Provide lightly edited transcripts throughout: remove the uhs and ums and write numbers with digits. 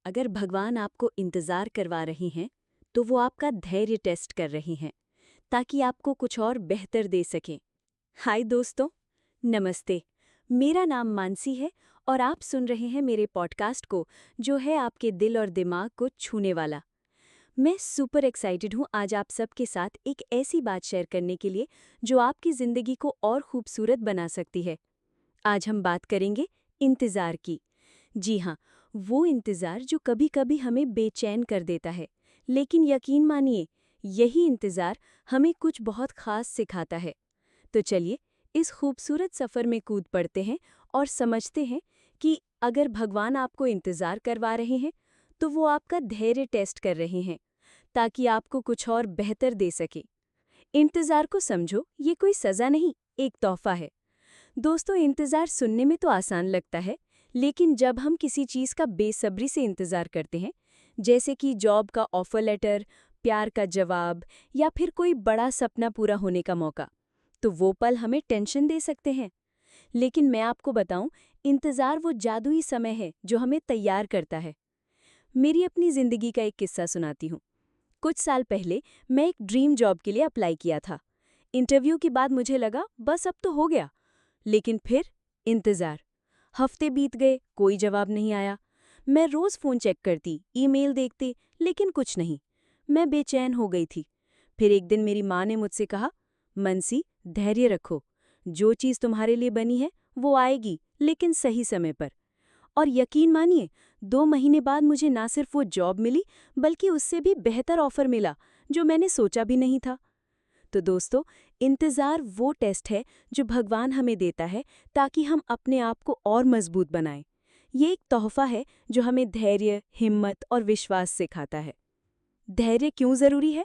अगर भगवान आपको इंतज़ार करवा रहे हैं, तो वो आपका धैर्य टेस्ट कर रहे हैं, ताकि आपको कुछ और बेहतर दे सकें। हाय दोस्तों, नमस्ते। मेरा नाम मानसी है और आप सुन रहे हैं मेरे पॉडकास्ट को, जो है आपके दिल और दिमाग को छूने वाला। मैं सुपर एक्साइटेड हूँ आज आप सबके साथ एक ऐसी बात शेयर करने के लिए जो आपकी ज़िंदगी को और खूबसूरत बना सकती है। आज हम बात करेंगे इंतज़ार की। जी हाँ, वो इंतज़ार जो कभी-कभी हमें बेचैन कर देता है, लेकिन यकीन मानिए, यही इंतज़ार हमें कुछ बहुत ख़ास सिखाता है। तो चलिए, इस खूबसूरत सफ़र में कूद पड़ते हैं और समझते हैं कि अगर भगवान आपको इंतज़ार करवा रहे हैं, तो वो आपका धैर्य टेस्ट कर रहे हैं, ताकि आपको कुछ और बेहतर दे सके। इंतज़ार को समझो, ये कोई सज़ा नहीं, एक तोहफ़ा है। दोस्तों, इंतज़ार सुनने में तो आसान लगता है, लेकिन जब हम किसी चीज़ का बेसब्री से इंतज़ार करते हैं, जैसे कि जॉब का ऑफ़र लेटर, प्यार का जवाब या फिर कोई बड़ा सपना पूरा होने का मौका, तो वो पल हमें टेंशन दे सकते हैं। लेकिन मैं आपको बताऊं, इंतज़ार वो जादुई समय है जो हमें तैयार करता है। मेरी अपनी ज़िंदगी का एक किस्सा सुनाती हूँ। कुछ साल पहले मैं एक ड्रीम जॉब के लिए अप्लाई किया था। इंटरव्यू के बाद मुझे लगा बस अब तो हो गया। लेकिन फिर इंतज़ार। हफ्ते बीत गए, कोई जवाब नहीं आया। मैं रोज़ फ़ोन चेक करती, ईमेल देखती, लेकिन कुछ नहीं। मैं बेचैन हो गई थी। फिर एक दिन मेरी माँ ने मुझसे कहा, मनसी, धैर्य रखो। जो चीज़ तुम्हारे लिए बनी है, वो आएगी, लेकिन सही समय पर। और यकीन मानिए, 2 महीने बाद मुझे ना सिर्फ वो जॉब मिली, बल्कि उससे भी बेहतर ऑफ़र मिला, जो मैंने सोचा भी नहीं था। तो दोस्तों, इंतज़ार वो टेस्ट है जो भगवान हमें देता है ताकि हम अपने आप को और मजबूत बनाएं। ये एक तोहफ़ा है जो हमें धैर्य, हिम्मत और विश्वास सिखाता है। धैर्य क्यों ज़रूरी है?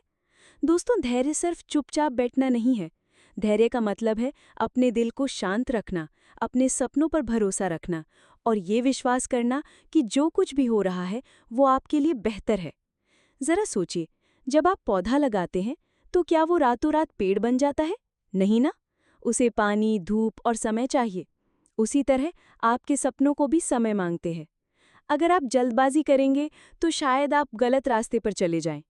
दोस्तों, धैर्य सिर्फ चुपचाप बैठना नहीं है। धैर्य का मतलब है अपने दिल को शांत रखना, अपने सपनों पर भरोसा रखना और ये विश्वास करना कि जो कुछ भी हो रहा है, वो आपके लिए बेहतर है। ज़रा सोचिए, जब आप पौधा लगाते हैं, तो क्या वो रातों रात पेड़ बन जाता है? नहीं ना। उसे पानी, धूप और समय चाहिए। उसी तरह आपके सपनों को भी समय मांगते हैं। अगर आप जल्दबाजी करेंगे, तो शायद आप गलत रास्ते पर चले जाएं।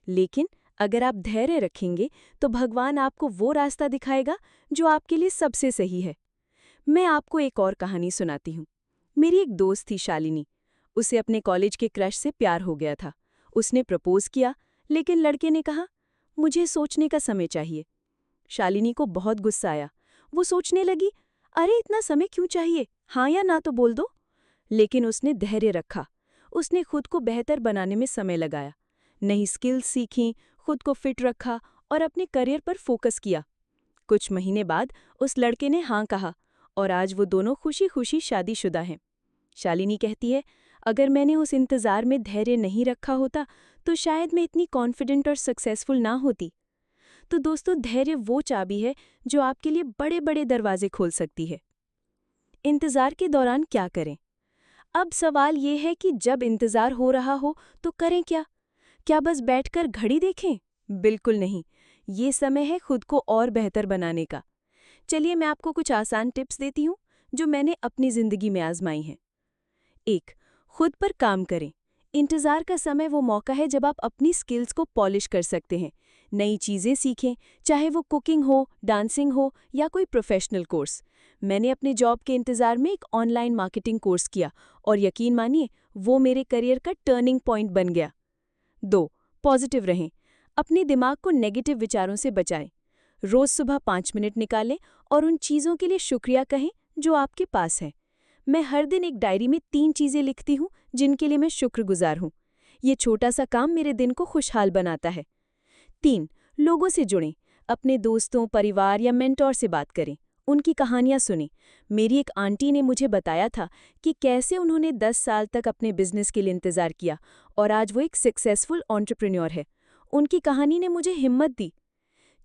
लेकिन अगर आप धैर्य रखेंगे, तो भगवान आपको वो रास्ता दिखाएगा जो आपके लिए सबसे सही है। मैं आपको एक और कहानी सुनाती हूँ। मेरी एक दोस्त थी, शालिनी। उसे अपने कॉलेज के क्रश से प्यार हो गया था। उसने प्रपोज किया, लेकिन लड़के ने कहा, मुझे सोचने का समय चाहिए। शालिनी को बहुत गुस्सा आया। वो सोचने लगी, अरे इतना समय क्यों चाहिए, हाँ या ना तो बोल दो। लेकिन उसने धैर्य रखा। उसने खुद को बेहतर बनाने में समय लगाया, नई स्किल्स सीखीं, खुद को फिट रखा और अपने करियर पर फोकस किया। कुछ महीने बाद उस लड़के ने हाँ कहा और आज वो दोनों खुशी खुशी शादीशुदा हैं। शालिनी कहती है, अगर मैंने उस इंतज़ार में धैर्य नहीं रखा होता, तो शायद मैं इतनी कॉन्फिडेंट और सक्सेसफुल ना होती। तो दोस्तों, धैर्य वो चाबी है जो आपके लिए बड़े बड़े दरवाजे खोल सकती है। इंतज़ार के दौरान क्या करें? अब सवाल ये है कि जब इंतज़ार हो रहा हो तो करें क्या? क्या बस बैठकर घड़ी देखें? बिल्कुल नहीं। ये समय है खुद को और बेहतर बनाने का। चलिए, मैं आपको कुछ आसान टिप्स देती हूँ जो मैंने अपनी ज़िंदगी में आजमाई हैं। 1. खुद पर काम करें। इंतज़ार का समय वो मौका है जब आप अपनी स्किल्स को पॉलिश कर सकते हैं। नई चीज़ें सीखें, चाहे वो कुकिंग हो, डांसिंग हो या कोई प्रोफेशनल कोर्स। मैंने अपने जॉब के इंतज़ार में एक ऑनलाइन मार्केटिंग कोर्स किया और यकीन मानिए, वो मेरे करियर का टर्निंग पॉइंट बन गया। 2. पॉजिटिव रहें। अपने दिमाग को नेगेटिव विचारों से बचाएं। रोज़ सुबह 5 मिनट निकालें और उन चीज़ों के लिए शुक्रिया कहें जो आपके पास हैं। मैं हर दिन एक डायरी में 3 चीज़ें लिखती हूँ जिनके लिए मैं शुक्रगुजार हूँ। ये छोटा सा काम मेरे दिन को खुशहाल बनाता है। 3. लोगों से जुड़ें। अपने दोस्तों, परिवार या मेंटोर से बात करें। उनकी कहानियाँ सुनें। मेरी एक आंटी ने मुझे बताया था कि कैसे उन्होंने 10 साल तक अपने बिजनेस के लिए इंतज़ार किया और आज वो एक सक्सेसफुल एंटरप्रेन्योर है। उनकी कहानी ने मुझे हिम्मत दी।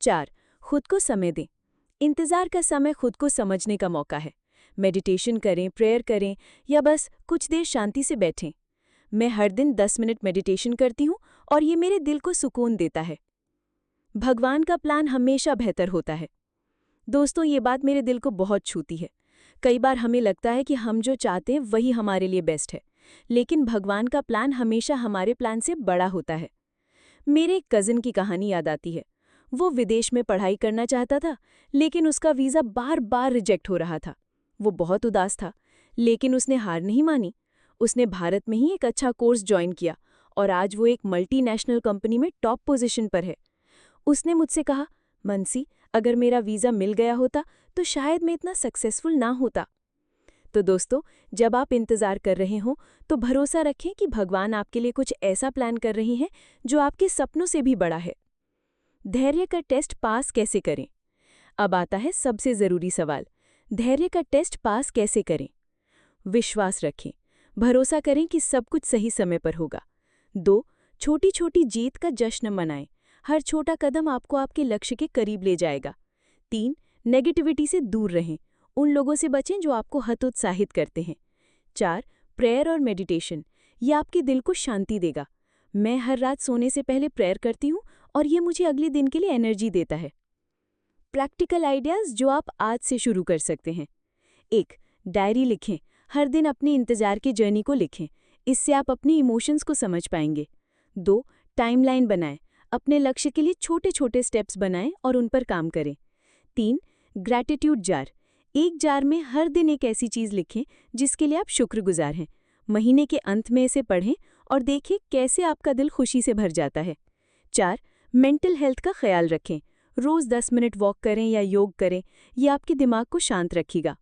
4. खुद को समय दें। इंतज़ार का समय खुद को समझने का मौका है। मेडिटेशन करें, प्रेयर करें या बस कुछ देर शांति से बैठें। मैं हर दिन 10 मिनट मेडिटेशन करती हूँ और ये मेरे दिल को सुकून देता है। भगवान का प्लान हमेशा बेहतर होता है। दोस्तों, ये बात मेरे दिल को बहुत छूती है। कई बार हमें लगता है कि हम जो चाहते हैं वही हमारे लिए बेस्ट है, लेकिन भगवान का प्लान हमेशा हमारे प्लान से बड़ा होता है। मेरे एक कज़िन की कहानी याद आती है। वो विदेश में पढ़ाई करना चाहता था, लेकिन उसका वीज़ा बार बार रिजेक्ट हो रहा था। वो बहुत उदास था, लेकिन उसने हार नहीं मानी। उसने भारत में ही एक अच्छा कोर्स ज्वाइन किया और आज वो एक मल्टीनेशनल कंपनी में टॉप पोजीशन पर है। उसने मुझसे कहा, मनसी, अगर मेरा वीज़ा मिल गया होता तो शायद मैं इतना सक्सेसफुल ना होता। तो दोस्तों, जब आप इंतज़ार कर रहे हो तो भरोसा रखें कि भगवान आपके लिए कुछ ऐसा प्लान कर रही हैं जो आपके सपनों से भी बड़ा है। धैर्य का टेस्ट पास कैसे करें? अब आता है सबसे ज़रूरी सवाल, धैर्य का टेस्ट पास कैसे करें? विश्वास रखें, भरोसा करें कि सब कुछ सही समय पर होगा। 2. छोटी छोटी जीत का जश्न मनाएं, हर छोटा कदम आपको आपके लक्ष्य के करीब ले जाएगा। 3. नेगेटिविटी से दूर रहें, उन लोगों से बचें जो आपको हतोत्साहित करते हैं। 4. प्रेयर और मेडिटेशन, ये आपके दिल को शांति देगा। मैं हर रात सोने से पहले प्रेयर करती हूँ और ये मुझे अगले दिन के लिए एनर्जी देता है। प्रैक्टिकल आइडियाज़ जो आप आज से शुरू कर सकते हैं। 1. डायरी लिखें, हर दिन अपने इंतज़ार की जर्नी को लिखें, इससे आप अपनी इमोशंस को समझ पाएंगे। 2. टाइमलाइन बनाएं, अपने लक्ष्य के लिए छोटे छोटे स्टेप्स बनाएं और उन पर काम करें। 3. ग्रैटिट्यूड जार, एक जार में हर दिन एक ऐसी चीज़ लिखें जिसके लिए आप शुक्रगुजार हैं। महीने के अंत में इसे पढ़ें और देखें कैसे आपका दिल खुशी से भर जाता है। 4. मेंटल हेल्थ का ख्याल रखें, रोज़ 10 मिनट वॉक करें या योग करें, ये आपके दिमाग को शांत रखेगा।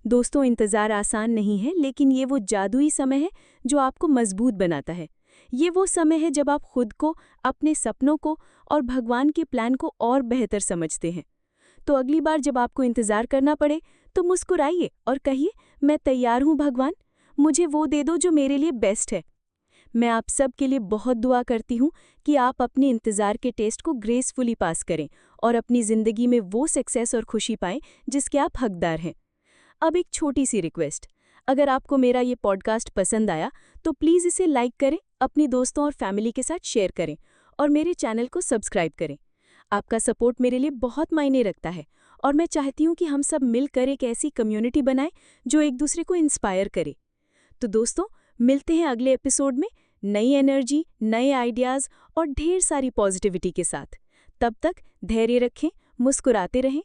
दोस्तों, इंतज़ार आसान नहीं है, लेकिन ये वो जादुई समय है जो आपको मजबूत बनाता है। ये वो समय है जब आप खुद को, अपने सपनों को और भगवान के प्लान को और बेहतर समझते हैं। तो अगली बार जब आपको इंतज़ार करना पड़े तो मुस्कुराइए और कहिए, मैं तैयार हूँ भगवान, मुझे वो दे दो जो मेरे लिए बेस्ट है। मैं आप सब के लिए बहुत दुआ करती हूँ कि आप अपने इंतज़ार के टेस्ट को ग्रेसफुली पास करें और अपनी ज़िंदगी में वो सक्सेस और खुशी पाएं जिसके आप हकदार हैं। अब एक छोटी सी रिक्वेस्ट, अगर आपको मेरा ये पॉडकास्ट पसंद आया तो प्लीज़ इसे लाइक करें, अपनी दोस्तों और फैमिली के साथ शेयर करें और मेरे चैनल को सब्सक्राइब करें। आपका सपोर्ट मेरे लिए बहुत मायने रखता है और मैं चाहती हूँ कि हम सब मिलकर एक ऐसी कम्युनिटी बनाएं जो एक दूसरे को इंस्पायर करे। तो दोस्तों, मिलते हैं अगले एपिसोड में नई एनर्जी, नए आइडियाज़ और ढेर सारी पॉजिटिविटी के साथ। तब तक धैर्य रखें, मुस्कुराते रहें